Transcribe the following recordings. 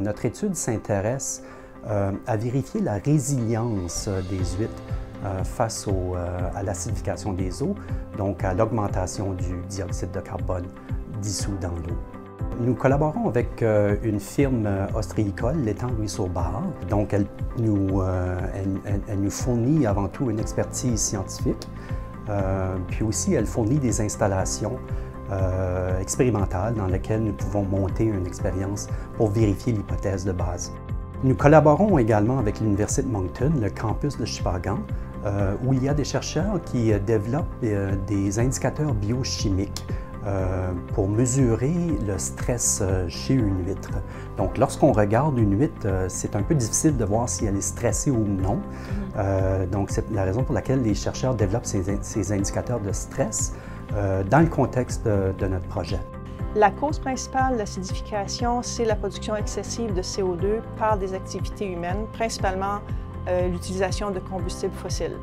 Notre étude s'intéresse à vérifier la résilience des huîtres face à l'acidification des eaux, donc à l'augmentation du dioxyde de carbone dissous dans l'eau. Nous collaborons avec une firme ostréicole, l'étang Ruisseau Bar. Donc, elle nous fournit avant tout une expertise scientifique, puis aussi elle fournit des installations expérimentales dans lesquelles nous pouvons monter une expérience pour vérifier l'hypothèse de base. Nous collaborons également avec l'Université de Moncton, le campus de Shippagan, où il y a des chercheurs qui développent des indicateurs biochimiques pour mesurer le stress chez une huître. Donc, lorsqu'on regarde une huître, c'est un peu difficile de voir si elle est stressée ou non. Donc, c'est la raison pour laquelle les chercheurs développent ces indicateurs de stress dans le contexte de notre projet. La cause principale de l'acidification, c'est la production excessive de CO2 par des activités humaines, principalement l'utilisation de combustibles fossiles.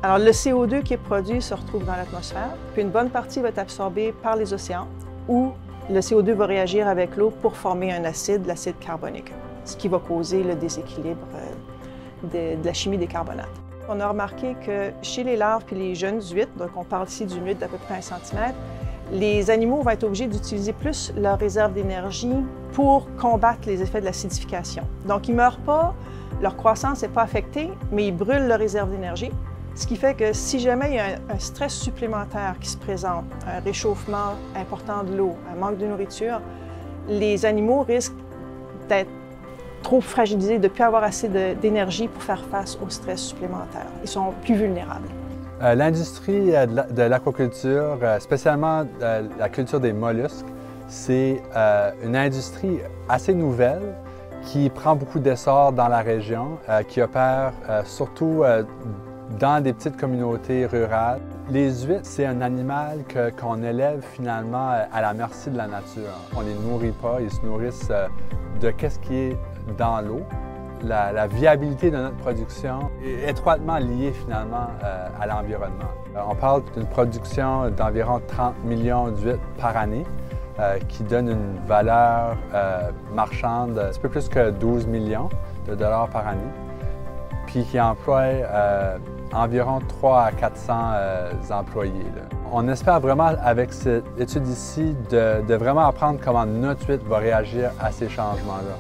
Alors, le CO2 qui est produit se retrouve dans l'atmosphère, puis une bonne partie va être absorbée par les océans, où le CO2 va réagir avec l'eau pour former un acide, l'acide carbonique, ce qui va causer le déséquilibre de la chimie des carbonates. On a remarqué que chez les larves et les jeunes huîtres, donc on parle ici d'une huître d'à peu près 1 cm, les animaux vont être obligés d'utiliser plus leur réserve d'énergie pour combattre les effets de l'acidification. Donc, ils ne meurent pas, leur croissance n'est pas affectée, mais ils brûlent leur réserve d'énergie. Ce qui fait que si jamais il y a un stress supplémentaire qui se présente, un réchauffement important de l'eau, un manque de nourriture, les animaux risquent d'être trop fragilisés, de ne plus avoir assez d'énergie pour faire face au stress supplémentaire. Ils sont plus vulnérables. L'industrie de l'aquaculture, spécialement la culture des mollusques, c'est une industrie assez nouvelle qui prend beaucoup d'essor dans la région, qui opère surtout dans des petites communautés rurales. Les huîtres, c'est un animal qu'on élève finalement à la merci de la nature. On ne les nourrit pas, ils se nourrissent de ce qui est dans l'eau. La viabilité de notre production est étroitement liée finalement à l'environnement. On parle d'une production d'environ 30 millions d'huîtres par année qui donne une valeur marchande un petit peu plus que 12 millions de dollars par année, puis qui emploie environ 300 à 400 employés. On espère vraiment avec cette étude ici de vraiment apprendre comment notre huître va réagir à ces changements-là.